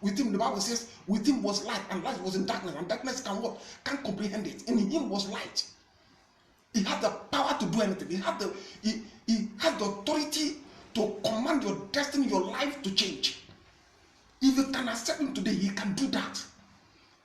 With him, the Bible says, with him was light, and light was in darkness, and darkness can what? Can't comprehend it. And in him was light. He had the power to do anything. He had the authority to command your destiny, your life to change. If you can accept him today, he can do that.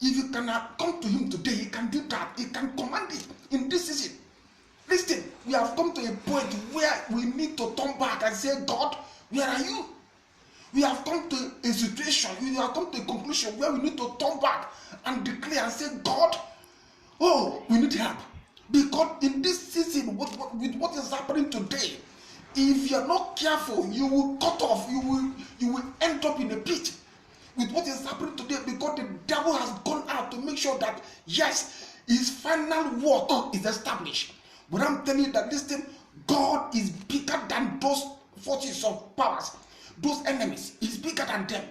If you can come to him today, he can do that. He can command it in this season. Listen, we have come to a point where we need to turn back and say, God, where are you? We have come to a situation, we have come to a conclusion where we need to turn back and declare and say, God, oh, we need help. Because in this season, with what is happening today, if you are not careful, you will cut off, you will end up in a pit with what is happening today, because the devil has gone out to make sure that, yes, his final work is established. But I'm telling you that this thing, God is bigger than those forces of powers, those enemies. He's bigger than them.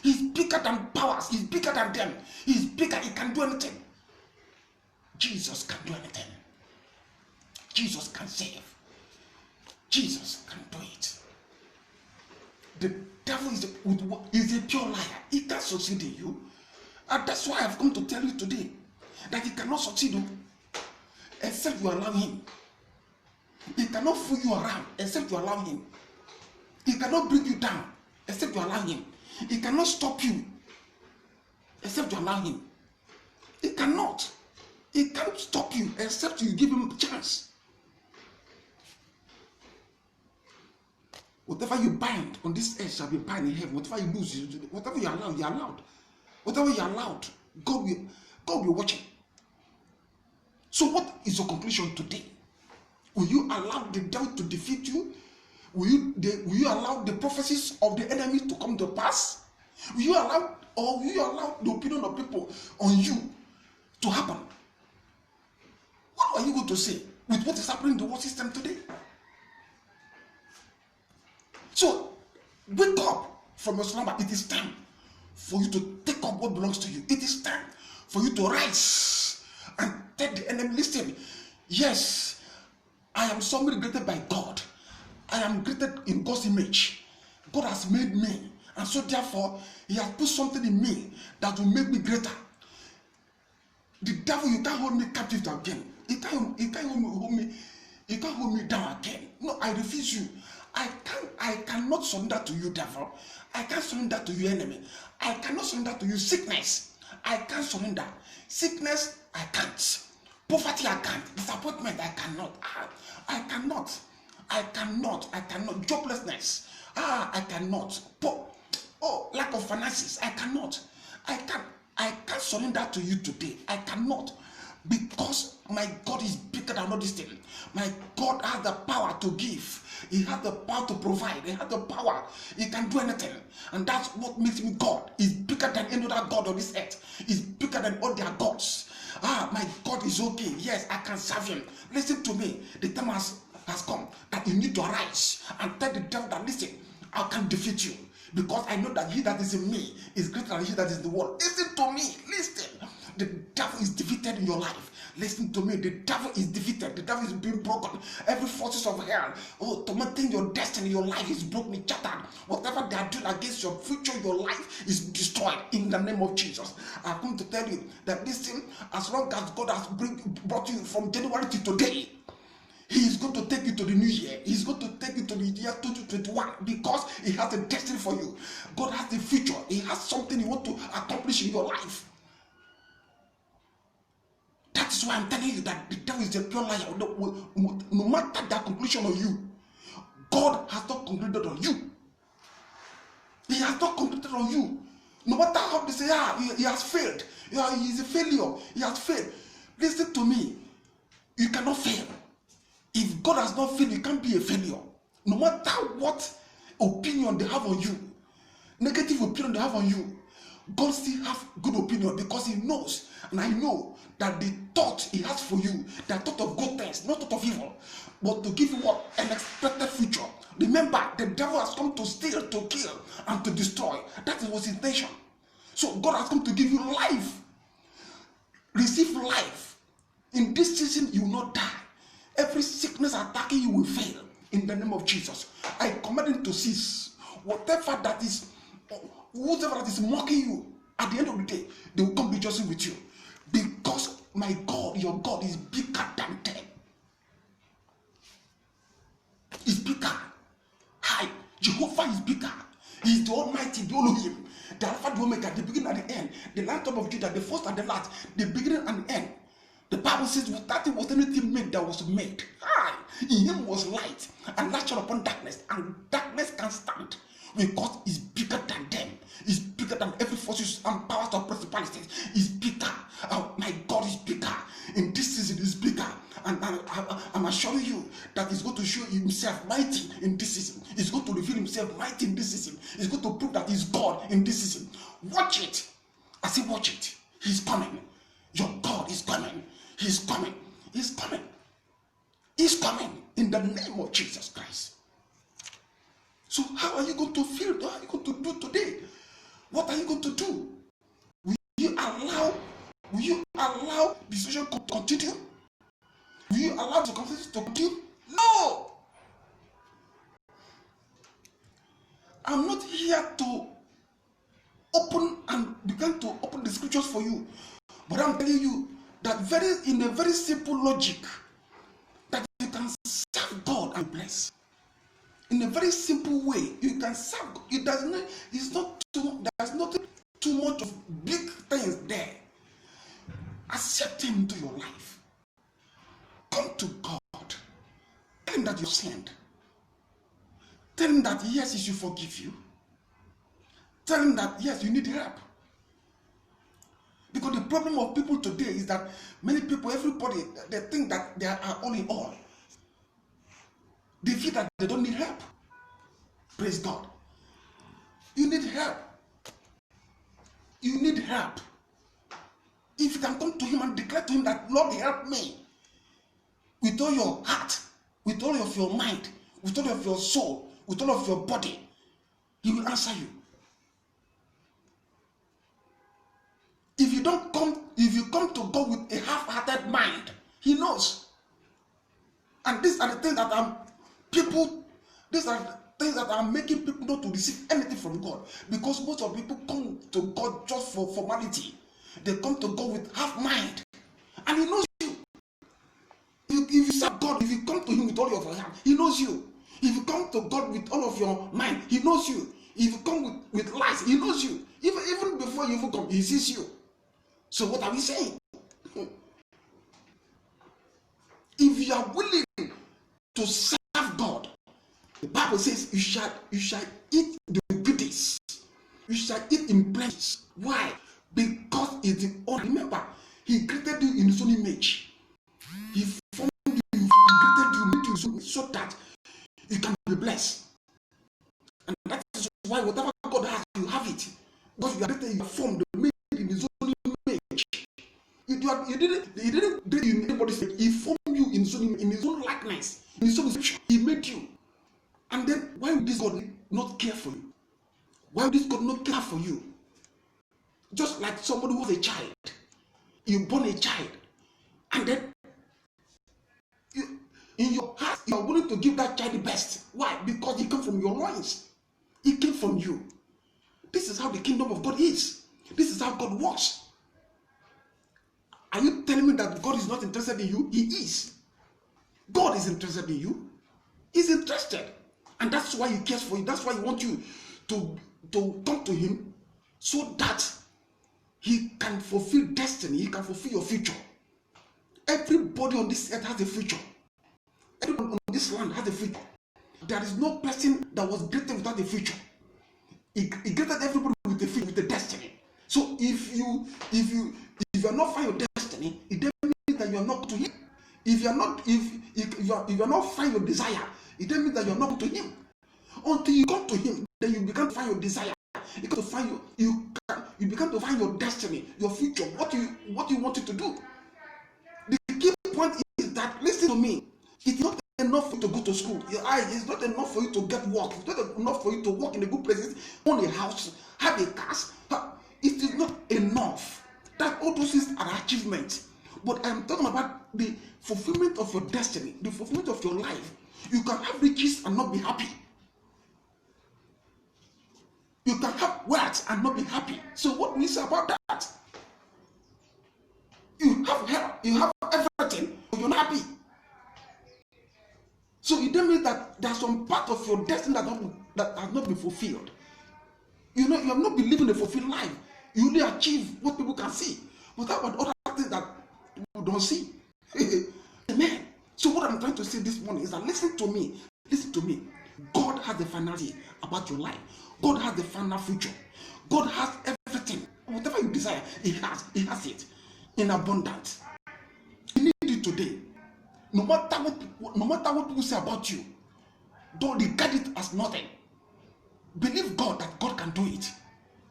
He's bigger than powers. He's bigger than them. He's bigger. He can do anything. Jesus can do anything. Jesus can save. Jesus can do it. The devil is a pure liar. He can't succeed in you. And that's why I've come to tell you today that he cannot succeed in you except you allow him. He cannot fool you around except you allow him. He cannot bring you down except you allow him. He cannot stop you except you allow him. He cannot. He can't stop you except you give him a chance. Whatever you bind on this earth shall be bound in heaven. Whatever you lose, whatever you allow, you allowed. Whatever you allowed, God will be watching. So what is your conclusion today? Will you allow the devil to defeat you? Will you allow the prophecies of the enemy to come to pass? Will you allow the opinion of people on you to happen? What are you going to say with what is happening in the world system today? So wake up from your slumber. It is time for you to take up what belongs to you. It is time for you to rise and tell the enemy, listen, yes, I am somebody created by God. I am created in God's image. God has made me, and so therefore he has put something in me that will make me greater. The devil, you can't hold me captive again. You can't hold me down again. No, I refuse you. I cannot surrender to you, devil. I can't surrender to you, enemy. I cannot surrender to you, sickness. I can't surrender. Sickness, I can't. Poverty, I can't. Disappointment, I cannot. I cannot. Joblessness, I cannot. Lack of finances, I cannot. I can't surrender to you today. I cannot. Because my God is bigger than all this thing. My God has the power to give. He has the power to provide. He has the power. He can do anything. And that's what makes him God. He's bigger than any other God on this earth. He's bigger than all their gods. My God is okay. Yes, I can serve him. Listen to me. The time has come that you need to arise and tell the devil that, listen, I can defeat you. Because I know that he that is in me is greater than he that is in the world. Listen to me. Listen. The devil is defeated in your life. Listen to me. The devil is defeated. The devil is being broken. Every forces of hell, tormenting your destiny, your life is broken, shattered. Whatever they are doing against your future, your life is destroyed in the name of Jesus. I come to tell you that listen, as long as God has brought you from January to today, he is going to take you to the new year. He's going to take you to the year 2021 because he has a destiny for you. God has the future. He has something he wants to accomplish in your life. That is why I'm telling you that the devil is a pure liar. No matter that conclusion on you, God has not concluded on you. He has not concluded on you. No matter how they say, he has failed. He is a failure. He has failed. Listen to me. You cannot fail. If God has not failed, you can't be a failure. No matter what opinion they have on you, negative opinion they have on you, God still have good opinion because he knows, and I know that the thought he has for you, the thought of good things, not thought of evil, but to give you what? An expected future. Remember, the devil has come to steal, to kill, and to destroy. That was his intention. So God has come to give you life. Receive life. In this season, you will not die. Every sickness attacking you will fail in the name of Jesus. I command it to cease. Whatever that is whoever that is mocking you, at the end of the day, they will come rejoicing with you. Because my God, your God, is bigger than them. Is bigger. Hi, Jehovah is bigger. He is the Almighty, the Elohim, the Alpha, the Omega, the beginning and the end, the Lion of Judah, the first and the last, the beginning and the end. The Bible says, that it was anything made that was made. Hi, in him was light, and light shone upon darkness, and darkness can stand, because he's bigger than them. He's bigger than every forces and powers of principalities. He's bigger. Oh, my God is bigger. In this season, he's bigger. And I'm assuring you that he's going to show himself mighty in this season. He's going to reveal himself mighty in this season. He's going to prove that he's God in this season. Watch it. I say, watch it. He's coming. Your God is coming. He's coming. He's coming. He's coming in the name of Jesus Christ. So how are you going to feel? What are you going to do today? What are you going to do? Will you allow the situation to continue? Will you allow the conversation to continue? No! I'm not here to open and begin to open the scriptures for you. But I'm telling you that in a very simple logic, that you can serve God and bless. In a very simple way, you can serve God. There's nothing too much of big things there. Accept him into your life. Come to God. Tell him that you've sinned. Tell him that yes, he should forgive you. Tell him that yes, you need help. Because the problem of people today is that many people, everybody, they think that they are all in all. They feel that they don't need help. Praise God. You need help. You need help. If you can come to him and declare to him that, Lord, help me. With all your heart, with all of your mind, with all of your soul, with all of your body, he will answer you. If you come to God with a half-hearted mind, he knows. And these are the things that are making people not to receive anything from God. Because most of people come to God just for formality. They come to God with half mind. And he knows you. If you serve God, if you come to him with all of your heart, he knows you. If you come to God with all of your mind, he knows you. If you come with lies, he knows you. Even before you even come, he sees you. So what are we saying? If you are willing to serve God, the Bible says you shall eat the goodies. You shall eat in plenty. Why? Because it's the only. Remember, he created you in his own image. He formed you, he created you, made you so that you can be blessed. And that is why whatever God has, you have it. Because you are created, you are formed, made in his own image. You didn't do it in anybody's image. He formed you in his own likeness, in his own description. He made you. And then why would this God not care for you? Why would this God not care for you? Just like somebody who was a child. You born a child. And then in your heart, you are willing to give that child the best. Why? Because he came from your loins. He came from you. This is how the kingdom of God is. This is how God works. Are you telling me that God is not interested in you? He is. God is interested in you. He's interested. And that's why he cares for you. That's why he wants you to come to him so that he can fulfill destiny. He can fulfill your future. Everybody on this earth has a future. Everyone on this land has a future. There is no person that was created without a future. He created everybody with a future, with a destiny. So if you are not find your destiny, it doesn't mean that you are not to him. If you are not find your desire, it doesn't mean that you are not to him. Until you come to him, then you begin to find your desire. You begin to find your destiny, your future, what you want it to do. The key point is that, listen to me, it's not enough for you to go to school. It's not enough for you to get work. It's not enough for you to work in a good place, own a house, have a car. It is not enough. That all those things are achievements. But I'm talking about the fulfillment of your destiny, the fulfillment of your life. You can have riches and not be happy. You can have wealth and not be happy. So what do you say about that? You have health, you have everything, but you're not happy. So it doesn't mean that there's some part of your destiny that has not been fulfilled. You know, you have not been living a fulfilled life. You only achieve what people can see, without other things that people don't see. Amen. So what I'm trying to say this morning is that listen to me. Listen to me. God has the final say about your life. God has the final future. God has everything. Whatever you desire, He has. He has it in abundance. You need it today. No matter what people say about you, don't regard it as nothing. Believe God that God can do it.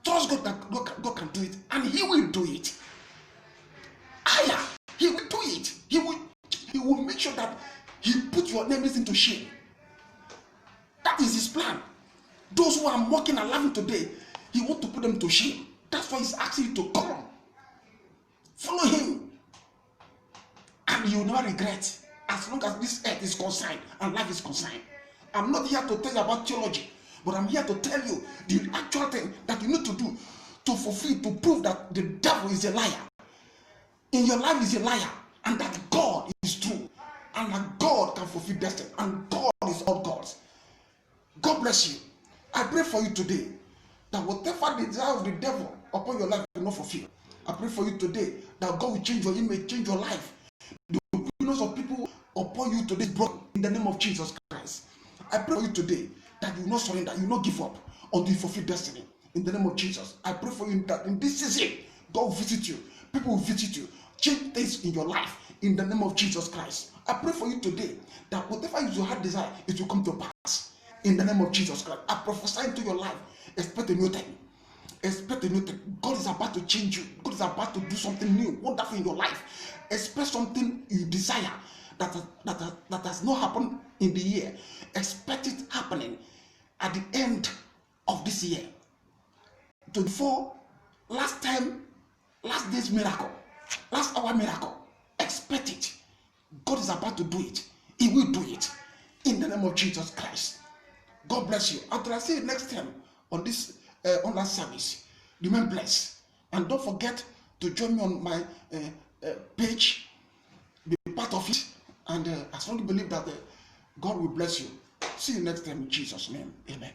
Trust God that God can do it, and He will do it. Higher, He will do it. He will make sure that He put your enemies into shame. That is His plan. Those who are mocking and laughing today, He wants to put them to shame. That's why He's asking you to come. Follow Him, and you will never regret. As long as this earth is concerned and life is concerned. I'm not here to tell you about theology, but I'm here to tell you the actual thing that you need to do to fulfill, to prove that the devil is a liar. In your life is a liar, and that God is true, and that God can fulfill destiny, and God is all gods. God bless you. I pray for you today that whatever desire of the devil upon your life will not fulfill. I pray for you today that God will change your image, change your life. The opinions of people upon you today is broken in the name of Jesus Christ. I pray for you today that you will not surrender, you will not give up until you fulfill destiny in the name of Jesus. I pray for you that in this season, God will visit you, people will visit you, change things in your life in the name of Jesus Christ. I pray for you today that whatever is your heart desire, it will come to pass in the name of Jesus Christ. I prophesy into your life, expect a new thing. Expect a new thing. God is about to change you. God is about to do something new, wonderful in your life. Expect something you desire that has not happened in the year. Expect it happening at the end of this year. 24, last day's miracle, last hour miracle. Expect it. God is about to do it. He will do it in the name of Jesus Christ. God bless you. Until I see you next time on this online service, remain blessed, and don't forget to join me on my page, be part of it, and I strongly believe that God will bless you. See you next time in Jesus' name. Amen.